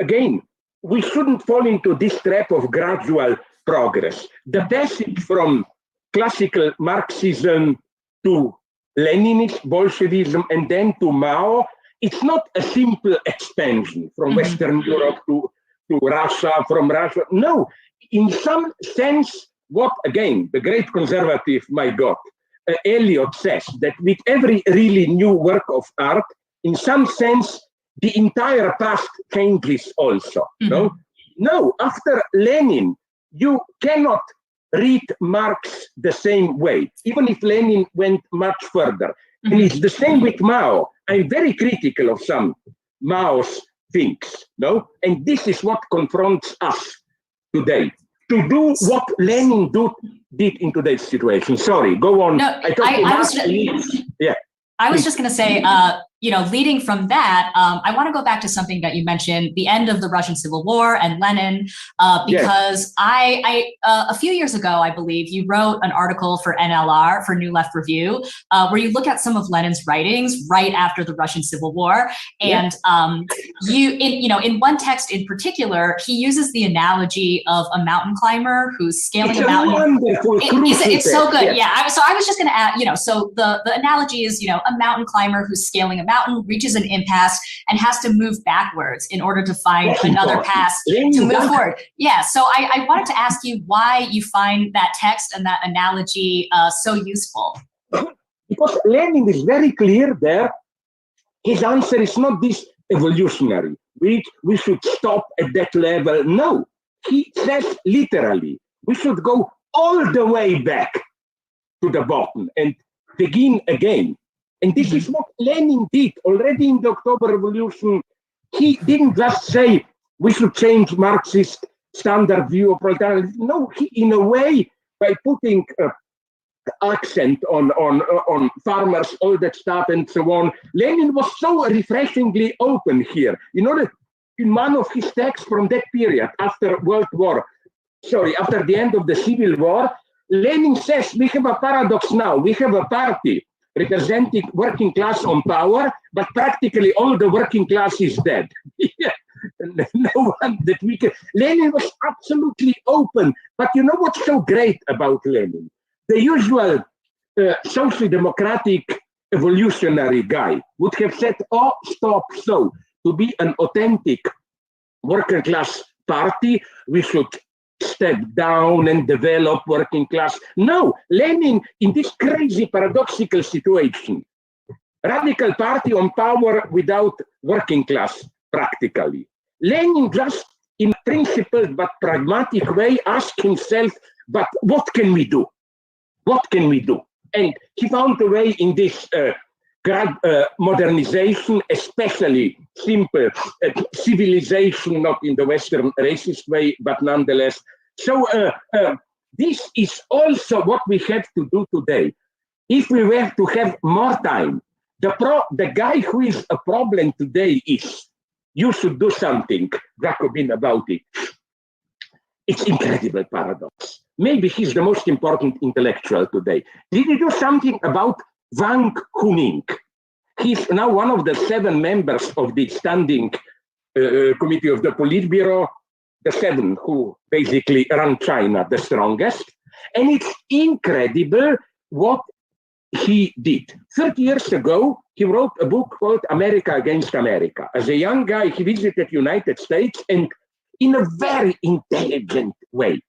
again, we shouldn't fall into this trap of gradual progress. The passage from classical Marxism to Leninist Bolshevism and then to Mao, it's not a simple expansion from Western Europe to Russia, from Russia. No, in some sense, what, again, the great conservative, my God, Eliot says that with every really new work of art, in some sense, the entire past changes also. No, after Lenin, you cannot read Marx the same way, even if Lenin went much further. And it's the same with Mao. I'm very critical of some Mao's things, and this is what confronts us today. To do what Lenin did in today's situation. Sorry, go on. No, I was just going to say, leading from that, I want to go back to something that you mentioned, the end of the Russian Civil War and Lenin, because I a few years ago, I believe, you wrote an article for NLR, for New Left Review, where you look at some of Lenin's writings right after the Russian Civil War. And in one text in particular, he uses the analogy of a mountain climber who's scaling a mountain. It's so good. So I was just going to add, so the analogy is, a mountain climber who's scaling a mountain, reaches an impasse, and has to move backwards in order to find another path to move forward. Yeah, so I wanted to ask you why you find that text and that analogy so useful. Because Lenin is very clear there. His answer is not this evolutionary. We should stop at that level. No, he says literally, we should go all the way back to the bottom and begin again. And this is what Lenin did already in the October Revolution. He didn't just say we should change Marxist standard view of proletariat. No, he, in a way, by putting accent on farmers, all that stuff and so on, Lenin was so refreshingly open here. That in one of his texts from that period, after the end of the Civil War, Lenin says, we have a paradox now. We have a party representing working class on power, but practically all the working class is dead. No one that we can. Lenin was absolutely open. But you know what's so great about Lenin? The usual social democratic evolutionary guy would have said, oh, stop. So to be an authentic working class party, we should step down and develop working class. No, Lenin, in this crazy paradoxical situation, radical party on power without working class, practically. Lenin just in principled but pragmatic way asked himself, but what can we do? What can we do? And he found a way in this modernization, especially simple civilization, not in the Western racist way, but nonetheless. So this is also what we have to do today. If we were to have more time, the guy who is a problem today is, you should do something, Jacobin, about it. It's incredible paradox. Maybe he's the most important intellectual today. Did he do something about Wang Huning? He's now one of the 7 members of the standing committee of the Politburo, the 7 who basically run China the strongest. And it's incredible what he did. 30 years ago, he wrote a book called America Against America. As a young guy, he visited the United States, and in a very intelligent way,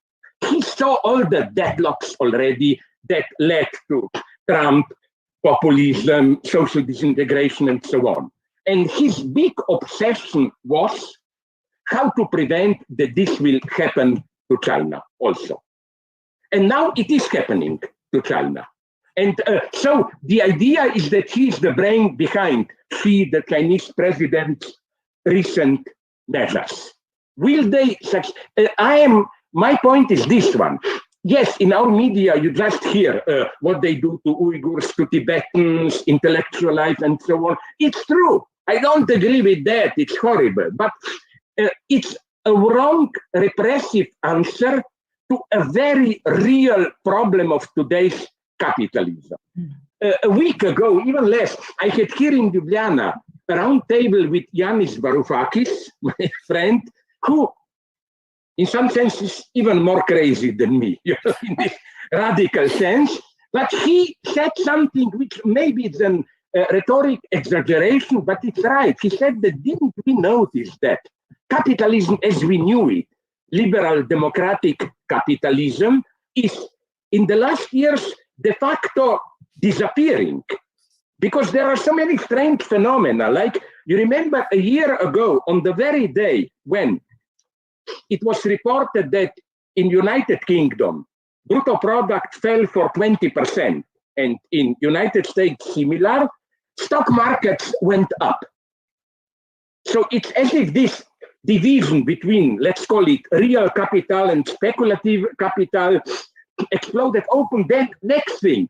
he saw all the deadlocks already that led to Trump, populism, social disintegration, and so on. And his big obsession was how to prevent that this will happen to China also. And now it is happening to China. And so the idea is that he's the brain behind the Chinese president's recent measures. Will they succeed? My point is this one. yes, in our media, you just hear what they do to Uyghurs, to Tibetans, intellectualize, and so on. It's true. I don't agree with that. It's horrible. But it's a wrong repressive answer to a very real problem of today's capitalism. A week ago, even less, I had here in Ljubljana a round table with Yanis Varoufakis, my friend, who in some sense is even more crazy than me, in this radical sense. But he said something which maybe it's a rhetoric exaggeration, but it's right. He said that didn't we notice that capitalism as we knew it, liberal democratic capitalism, is in the last years de facto disappearing? Because there are so many strange phenomena. Like, you remember a year ago, on the very day when it was reported that in United Kingdom, brutto product fell for 20%, and in United States similar, stock markets went up. So it's as if this division between, let's call it real capital and speculative capital, exploded open. Then next thing,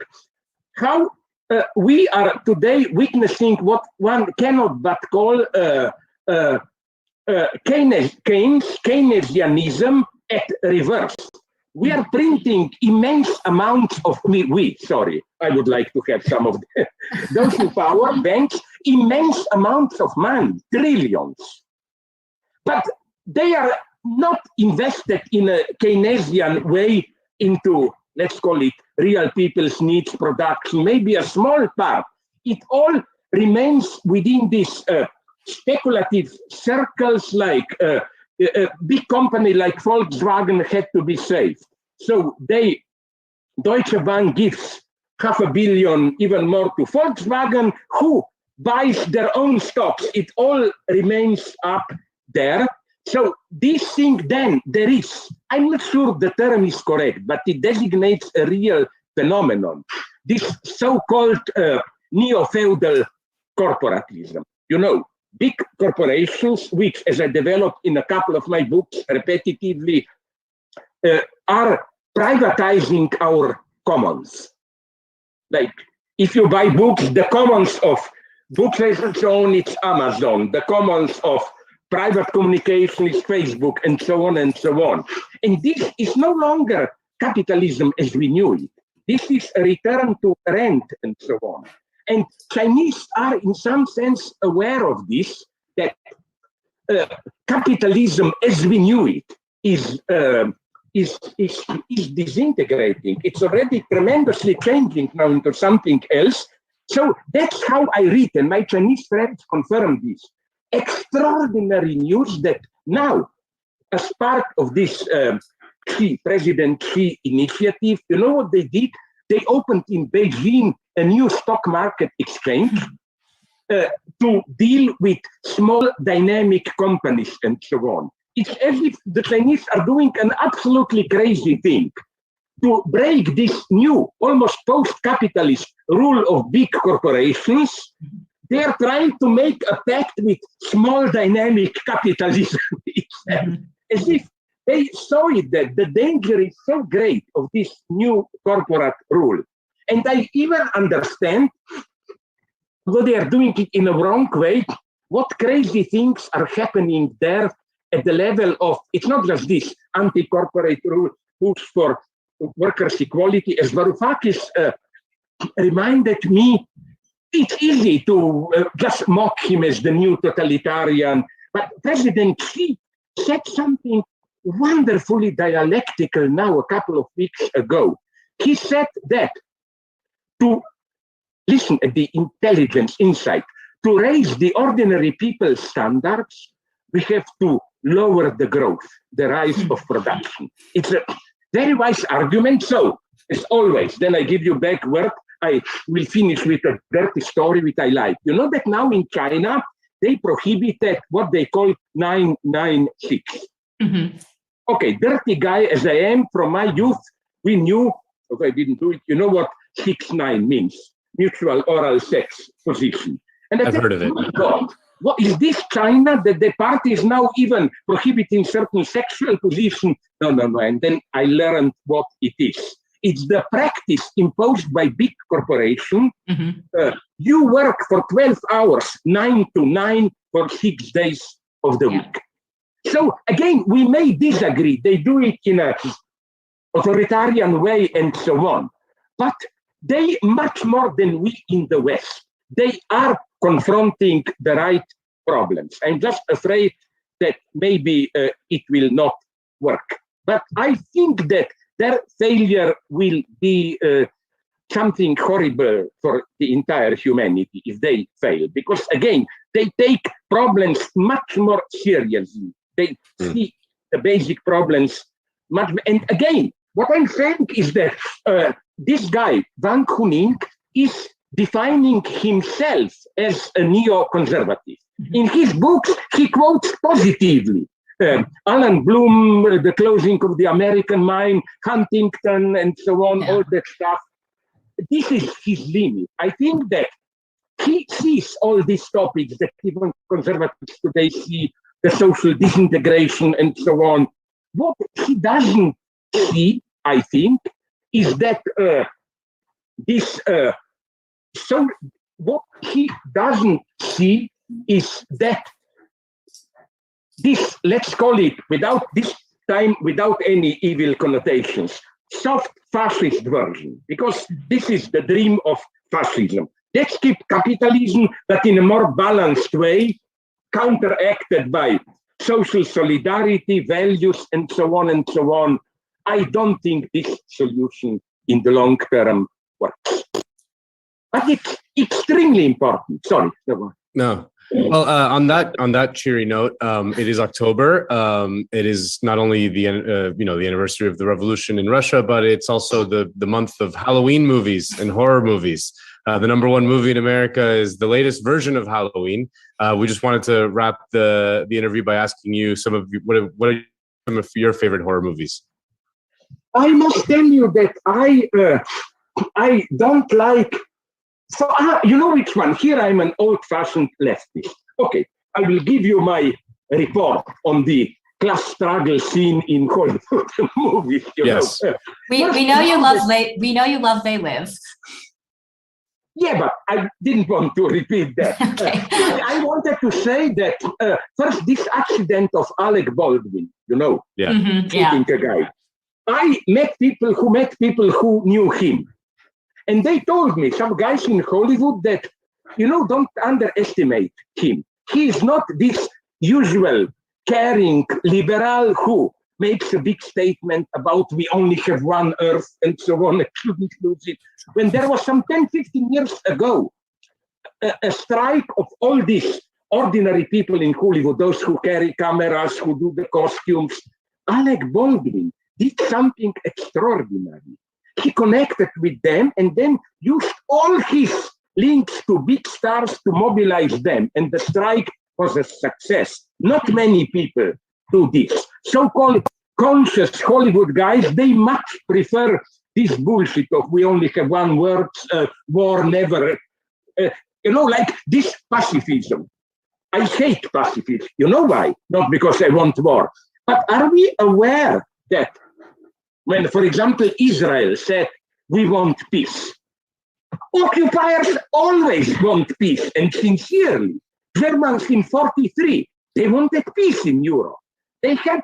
how we are today witnessing what one cannot but call Keynesianism at reverse. We are printing immense amounts of, I would like to have some of those in power, banks, immense amounts of money, trillions. But they are not invested in a Keynesian way into, let's call it, real people's needs, production, maybe a small part. It all remains within these speculative circles, like a big company like Volkswagen had to be saved. So Deutsche Bank gives $500 million, even more, to Volkswagen, who buys their own stocks. It all remains up there. So this thing then, there is, I'm not sure the term is correct, but it designates a real phenomenon. This so-called neo-feudal corporatism. You know, big corporations, which, as I developed in a couple of my books repetitively, are privatizing our commons. Like, if you buy books, the commons of books and so on, it's Amazon. The commons of private communication is Facebook, and so on and so on. And this is no longer capitalism as we knew it. This is a return to rent and so on. And Chinese are in some sense aware of this, that capitalism as we knew it is disintegrating. It's already tremendously changing now into something else. So that's how I read, and my Chinese friends confirm this. Extraordinary news that now, as part of this President Xi initiative, you know what they did? They opened in Beijing a new stock market exchange to deal with small dynamic companies and so on. It's as if the Chinese are doing an absolutely crazy thing to break this new, almost post-capitalist rule of big corporations. They are trying to make a pact with small dynamic capitalism itself, as if they saw it that the danger is so great of this new corporate rule. And I even understand, though they are doing it in a wrong way, what crazy things are happening there at the level of, it's not just this anti-corporate rule push for workers' equality. As Varoufakis reminded me, it's easy to just mock him as the new totalitarian, but President Xi said something wonderfully dialectical now a couple of weeks ago. He said that to listen at the intelligence insight, to raise the ordinary people's standards, we have to lower the growth, the rise of production. It's a very wise argument. So, as always, then I give you back word. I will finish with a dirty story which I like. You know that now in China, they prohibited what they call 996. Okay, dirty guy as I am, from my youth, we knew, although I didn't do it, you know what 6-9 means, mutual oral sex position. And I've heard of it. My God, What is this China that the party is now even prohibiting certain sexual position? No. And then I learned what it is. It's the practice imposed by big corporation. You work for 12 hours, 9 to 9 for 6 days of the week. So again, we may disagree. They do it in a authoritarian way and so on. But they, much more than we in the West, they are confronting the right problems. I'm just afraid that maybe it will not work. But I think that their failure will be something horrible for the entire humanity if they fail. Because again, they take problems much more seriously. They see the basic problems much. And again, what I'm saying is that this guy, Wang Huning, is defining himself as a neo-conservative. In his books, he quotes positively Alan Bloom, the closing of the American mine, Huntington, and so on, all that stuff. This is his limit. I think that he sees all these topics that even conservatives today see, the social disintegration and so on. What he doesn't see, I think, is that so what he doesn't see is that this, let's call it, without this time, without any evil connotations, soft fascist version, because this is the dream of fascism. Let's keep capitalism, but in a more balanced way, counteracted by social solidarity, values, and so on and so on. I don't think this solution in the long term works. But it's extremely important. Sorry. No. Well, on that cheery note, it is October. It is not only the the anniversary of the revolution in Russia, but it's also the month of Halloween movies and horror movies. The #1 movie in America is the latest version of Halloween. We just wanted to wrap the interview by asking you what are some of your favorite horror movies? I must tell you that I don't like. So you know which one? Here I'm an old-fashioned leftist. Okay, I will give you my report on the class struggle scene in Hollywood movies. Yes, we know you love They Live. Yeah, but I didn't want to repeat that. Okay. I wanted to say that first, this accident of Alec Baldwin, shooting a guy. I met people who knew him. And they told me, some guys in Hollywood, that, don't underestimate him. He is not this usual caring liberal who makes a big statement about we only have one earth and so on, and shouldn't lose it. When there was some 10, 15 years ago, a strike of all these ordinary people in Hollywood, those who carry cameras, who do the costumes, Alec Baldwin did something extraordinary. He connected with them and then used all his links to big stars to mobilize them. And the strike was a success. Not many people do this. So-called conscious Hollywood guys, they much prefer this bullshit of we only have one word, war never. Like this pacifism. I hate pacifism. You know why? Not because I want war. But are we aware that when, for example, Israel said, we want peace, occupiers always want peace, and sincerely. Germans in 1943, they wanted peace in Europe. They had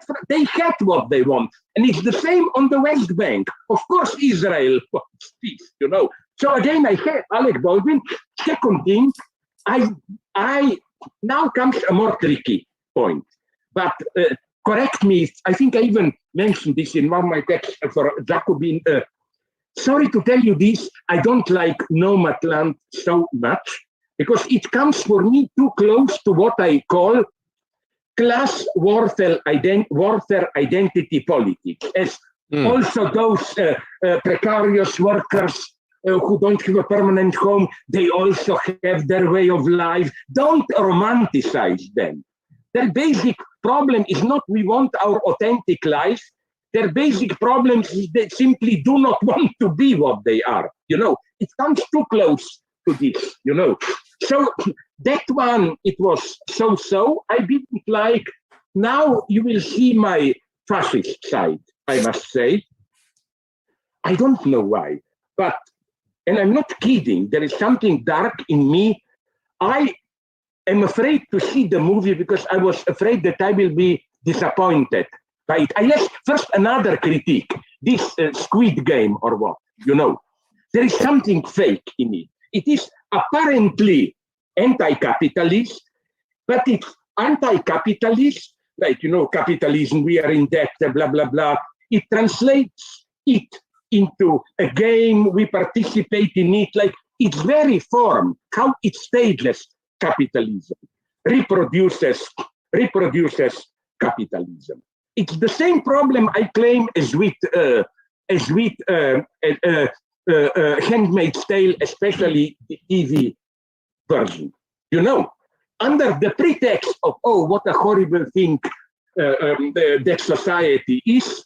what they want. And it's the same on the West Bank. Of course, Israel wants peace, So again, I hate Alec Baldwin. Second thing, I now comes a more tricky point. But correct me, I think I even mentioned this in one of my texts for Jacobin. Sorry to tell you this, I don't like Nomadland so much because it comes for me too close to what I call class warfare identity politics, as also those precarious workers who don't have a permanent home, they also have their way of life. Don't romanticize them. Their basic problem is not we want our authentic life. Their basic problem is they simply do not want to be what they are. It comes too close to this, So that one, it was so-so. I didn't like. Now you will see my fascist side, I must say. I don't know why, but, and I'm not kidding, there is something dark in me. I am afraid to see the movie because I was afraid that I will be disappointed by it. Yes, first another critique, this Squid Game or what, you know, there is something fake in it. It is apparently anti-capitalist, but it's anti-capitalist, like, you know, capitalism, we are in debt, blah, blah, blah. It translates it into a game, we participate in it, like its very form, how it stages capitalism, reproduces capitalism. It's the same problem I claim as with Handmaid's Tale, especially the TV version. You know, under the pretext of, oh, what a horrible thing that society is,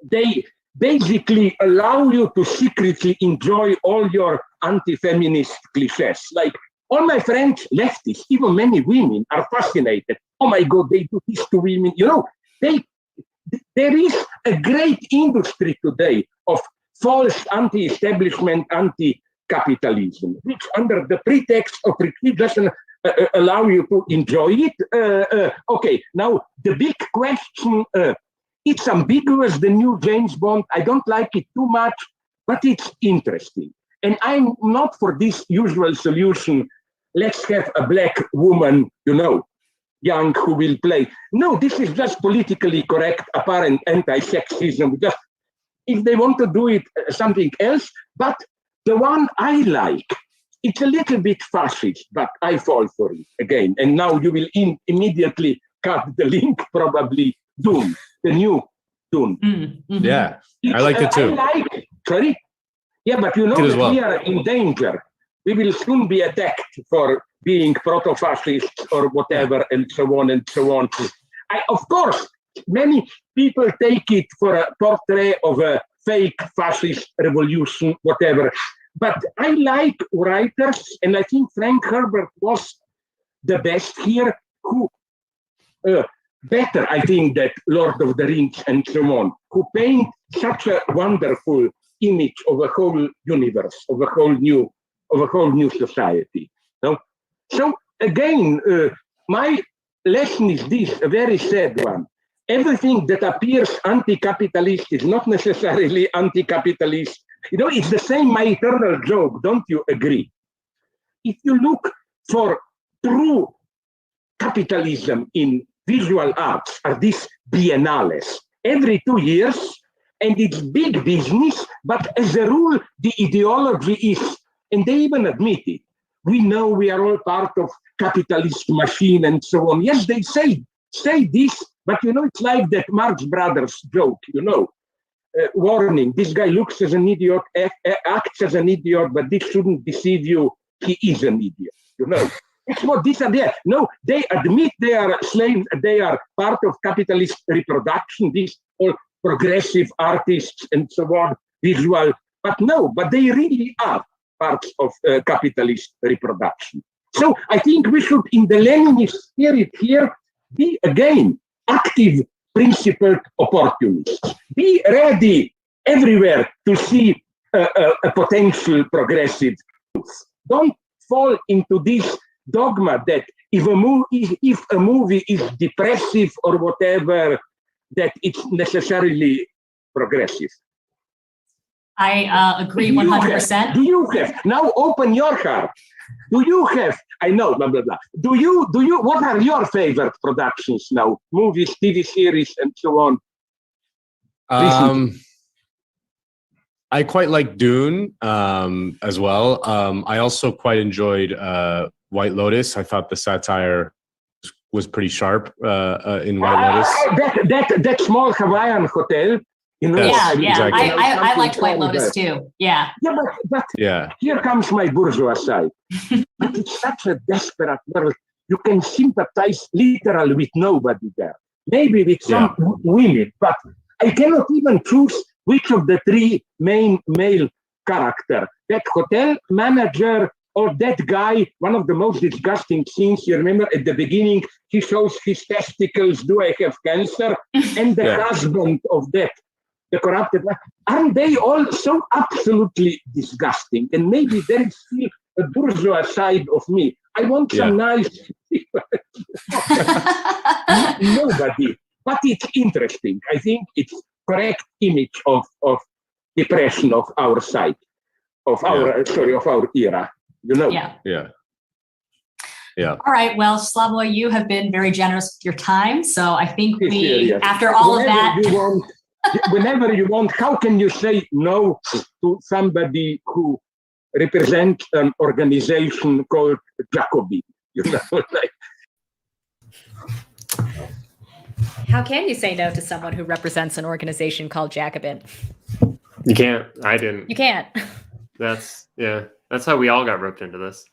they basically allow you to secretly enjoy all your anti-feminist cliches. Like, all my friends, leftists, even many women, are fascinated. Oh my God, they do this to women. You know, there is a great industry today of false anti-establishment, anti-capitalism, which under the pretext of it doesn't allow you to enjoy it. Okay, now the big question, it's ambiguous, the new James Bond. I don't like it too much, but it's interesting. And I'm not for this usual solution, let's have a black woman, you know, young, who will play. No, this is just politically correct, apparent anti-sexism. Just if they want to do it, something else. But the one I like, it's a little bit fascist, but I fall for it again. And now you will immediately cut the link, probably Dune, the new Dune. Mm-hmm. Yeah, I liked it too. I like, sorry? Yeah, but you know that we are in danger. We will soon be attacked for being proto-fascists or whatever, and so on and so on. Of course, many people take it for a portrait of a fake fascist revolution, whatever. But I like writers, and I think Frank Herbert was the best here, who better, I think, that Lord of the Rings and so on, who paint such a wonderful image of a whole universe, of a whole new society. No? So again, my lesson is this, a very sad one. Everything that appears anti-capitalist is not necessarily anti-capitalist. You know, it's the same, my eternal joke, don't you agree? If you look for true capitalism in visual arts, are these biennales, every 2 years, and it's big business, but as a rule, the ideology is, and they even admit it, we know we are all part of capitalist machine and so on. Yes, they say this, but you know, it's like that Marx Brothers joke, you know, warning, this guy looks as an idiot, acts as an idiot, but this shouldn't deceive you, he is an idiot, you know. It's what this and that. No, they admit they are slaves, they are part of capitalist reproduction, these all progressive artists and so on, visual, but no, but they really are parts of capitalist reproduction. So I think we should, in the Leninist spirit here, be again active, principled opportunists. Be ready everywhere to see a potential progressive truth. Don't fall into this dogma that if a movie is depressive or whatever, that it's necessarily progressive. I agree 100%. Do you have, now open your heart. Do you have, I know, blah, blah, blah. Do you, what are your favorite productions now? Movies, TV series, and so on? I quite like Dune as well. I also quite enjoyed White Lotus. I thought the satire was pretty sharp in White Lotus. That small Hawaiian hotel. You know, yeah. Exactly. I liked White Lotus too. Yeah. Yeah, but here comes my bourgeois side. But it's such a desperate world. You can sympathize literally with nobody there. Maybe with some women, but I cannot even choose which of the three main male characters. That hotel manager or that guy, one of the most disgusting scenes, you remember at the beginning, he shows his testicles, do I have cancer? And the husband of that, the corrupted one, aren't they all so absolutely disgusting? And maybe there is still a bourgeois side of me. I want some nice nobody, but it's interesting. I think it's correct image of depression of our side, of our era. You know. Yeah. All right. Well, Slavoj, you have been very generous with your time. So I think after all whenever of that, you want, whenever you want, how can you say no to somebody who represents an organization called Jacobin? You know, like. How can you say no to someone who represents an organization called Jacobin? You can't. I didn't. You can't. That's how we all got roped into this.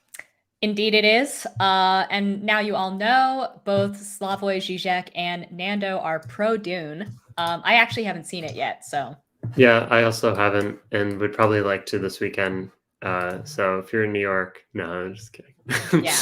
Indeed it is. And now you all know both Slavoj Zizek and Nando are pro-Dune. I actually haven't seen it yet, so. Yeah, I also haven't, and would probably like to this weekend. So if you're in New York, no, I'm just kidding. Yeah.